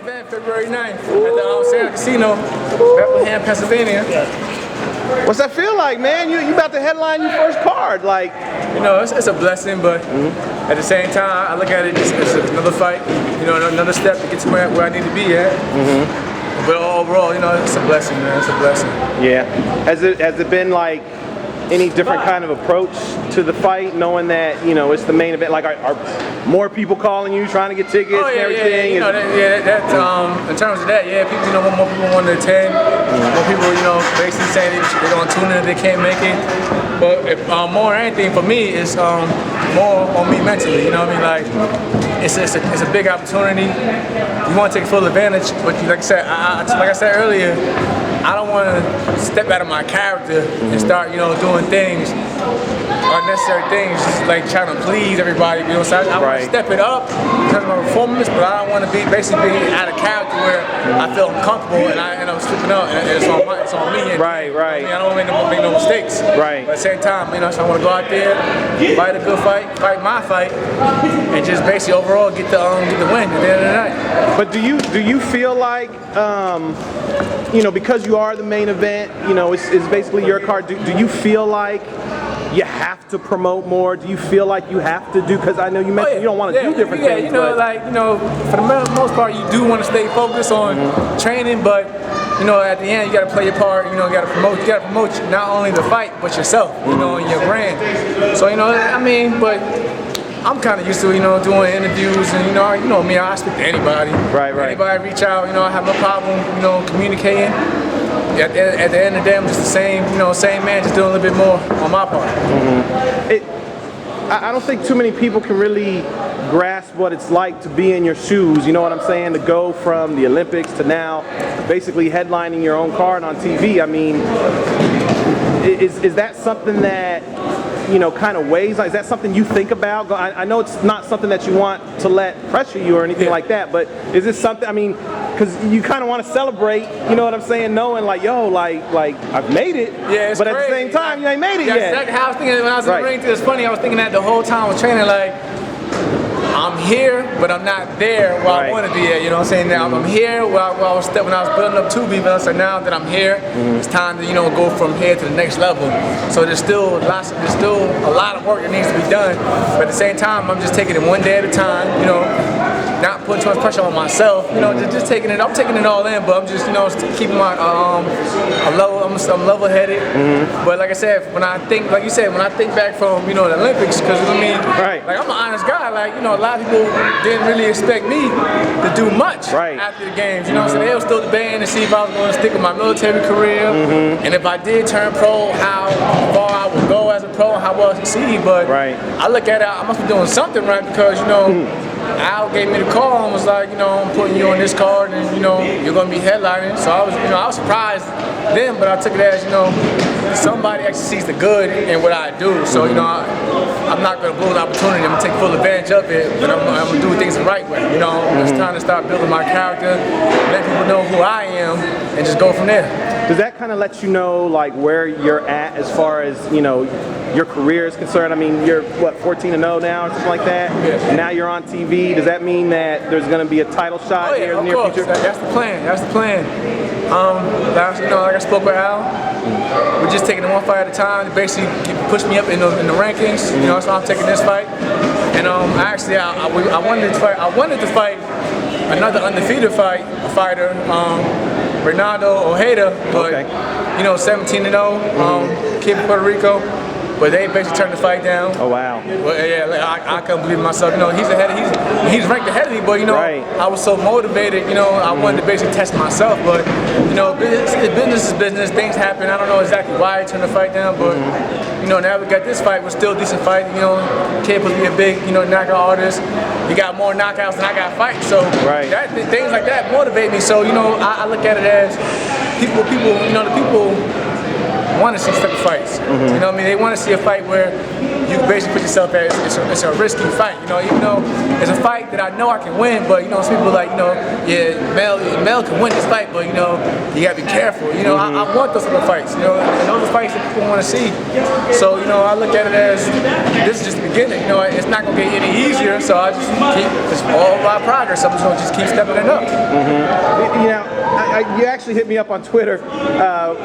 event February 9th at the Santa Casino, Bethlehem, Pennsylvania. What's that feel like, man? You about to headline your first card, like. You know, it's a blessing, but at the same time, I look at it as another fight. You know, another step to get to where I need to be at. But overall, you know, it's a blessing, man. It's a blessing. Yeah. Has it been like any different kind of approach to the fight, knowing that, you know, it's the main event? Like, are more people calling you, trying to get tickets and everything? Yeah. You know, in terms of that, yeah, people, you know, more people want to attend. More people, you know, basically saying they're going to tune in if they can't make it. But more than anything, for me, it's more on me mentally. You know what I mean? Like, it's a big opportunity. You want to take full advantage, but like I said earlier, I don't want to step out of my character and start, you know, doing things, unnecessary things, just like trying to please everybody. You know, so I want to step it up in terms of my performance, but I don't want to be basically out of character where I feel uncomfortable and I end up slipping up, and it's on me. And, right. I mean, I don't make no mistakes. Right. But at the same time, you know, so I want to go out there, fight a good fight my fight, and just basically overall get the win at the end of the night. But do you feel like, you know, because you are the main event, you know, it's basically your card. Do you feel like you have to promote more? Do you feel like you have to do? Because I know you mentioned you don't want to do different things. You know, like, you know, for the most part, you do want to stay focused on training, but you know, at the end, you got to play your part. You know, you got to promote not only the fight but yourself. You know, and your brand. So you know, I mean, but I'm kind of used to, you know, doing interviews, and you know me, I speak to anybody. Right. Anybody reach out, you know, I have no problem, you know, communicating. At the end of the day, I'm just the same, you know, same man, just doing a little bit more on my part. I don't think too many people can really grasp what it's like to be in your shoes. You know what I'm saying? To go from the Olympics to now, basically headlining your own card on TV. I mean, is that something that, you know, kind of weighs? Is that something you think about? I know it's not something that you want to let pressure you or anything like that, but is this something, I mean, because you kind of want to celebrate, you know what I'm saying, knowing like, yo, like I've made it, but at the same time, you ain't made it yet. That's exactly how I was thinking when I was in the ring. It's funny, I was thinking that the whole time I was training, like, I'm here, but I'm not there where I want to be at. You know what I'm saying? Now I'm here when I was building up to be, but I said now that I'm here, it's time to, you know, go from here to the next level. So there's still a lot of work that needs to be done. But at the same time, I'm just taking it one day at a time. You know, not putting too much pressure on myself. You know, just taking it. I'm taking it all in, but I'm just, you know, keeping my I'm level-headed. But like I said, when I think, like you said, when I think back from, you know, the Olympics, because I mean, like I'm an honest guy. Like, you know, a lot of people didn't really expect me to do much after the games. You know what I'm saying? They were still debating to see if I was going to stick with my military career, and if I did turn pro, how far I would go as a pro and how well I succeed. But I look at it, I must be doing something right, because, you know, Al gave me the call and was like, you know, I'm putting you on this card, and you know, you're going to be headlining. So I was surprised then, but I took it as, you know, somebody actually sees the good in what I do. So, you know, I'm not going to blow the opportunity. I'm going to take full advantage of it, but I'm going to do things the right way. You know, it's time to start building my character, let people know who I am, and just go from there. Does that kind of let you know, like, where you're at as far as, you know, your career is concerned? I mean, you're, what, 14-0 now or something like that? Yeah. Now you're on TV. Does that mean that there's going to be a title shot here in the near future? That's the plan. That's the plan. You know, like I spoke with Al, we're just taking it one fight at a time to basically push me up in the rankings. You know, so I'm taking this fight. And actually, I wanted to fight another undefeated fighter, Renato Ojeda, but you know, 17-0, kid from Puerto Rico. But they basically turned the fight down. Oh wow! Well, yeah, like, I couldn't believe myself. You know, he's ranked ahead of me, but you know, I was so motivated. You know, I wanted to basically test myself. But you know, business is business. Things happen. I don't know exactly why I turned the fight down, but you know, now we got this fight. We're still a decent fight. You know, kid supposed to be a big, you know, knockout artist. He got more knockouts than I got fights. So things like that motivate me. So you know, I look at it as people. You know, the people want to see type of fights. You know what I mean? They want to see a fight where you basically put yourself at it's a risky fight. You know, even though it's a fight that I know I can win, but you know, some people like, you know, yeah, Mel can win this fight, but you know, you gotta be careful. You know, I want those type of fights. You know, and those are fights that people want to see. So you know, I look at it as this is just the beginning. You know, it's not gonna get any easier. So I just keep it's all about progress. I'm just gonna just keep stepping it up. You know, you actually hit me up on Twitter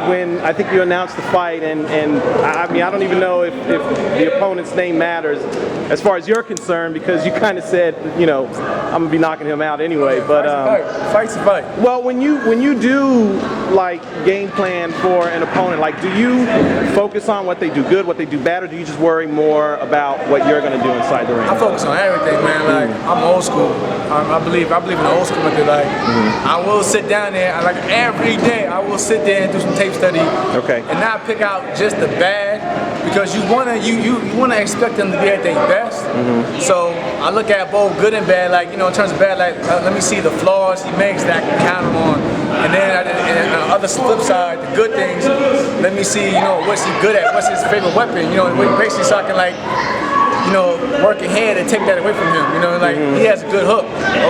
when I think you announced the fight, and I mean, I don't even know if the opponent's name matters as far as you're concerned, because you kind of said, you know, I'm gonna be knocking him out anyway. But fight's a fight. well, when you do like game plan for an opponent, like do you focus on what they do good, what they do bad, or do you just worry more about what you're gonna do inside the ring? I focus on everything, man. Like I'm old school. I believe in the old school method. Like I will sit down there, like every day, I will sit there and do some tape study. Okay. And not pick out just the bad, because you wanna expect them to be at their best. So I look at both good and bad. Like, you know, in terms of bad, like let me see the flaws he makes that I can count him on. And then on the other flip side, the good things, let me see, you know, what's he good at, what's his favorite weapon, you know, basically so I can like, you know, work ahead and take that away from him. You know, like he has a good hook.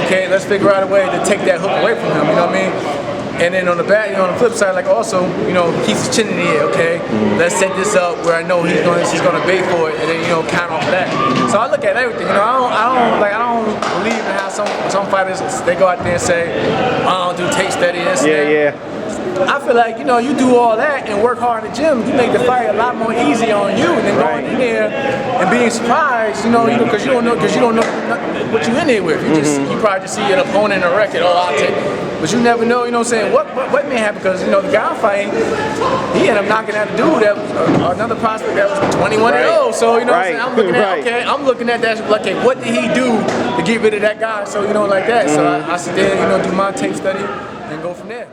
Okay, let's figure out a way to take that hook away from him. You know what I mean? And then on the back, you know, on the flip side, like also, you know, keeps his chin in the air. Okay, let's set this up where I know he's gonna bait for it, and then, you know, count off that. So I look at everything. You know, I don't believe in how some fighters, they go out there and say, I don't do tape study. Yeah. I feel like, you know, you do all that and work hard in the gym, you make the fight a lot more easy on you than going in there and being surprised, you know, because you don't know what you in there with. You probably just see an opponent in a record, I'll take it. But you never know, you know what I'm saying, what may happen, because, you know, the guy I'm fighting, he ended up knocking out a dude that was another prospect that was 21-0. So, you know what I'm saying, I'm looking at, okay, I'm looking at that, like, okay, what did he do to get rid of that guy? So, you know, like that. So I sit there, you know, do my tape study and go from there.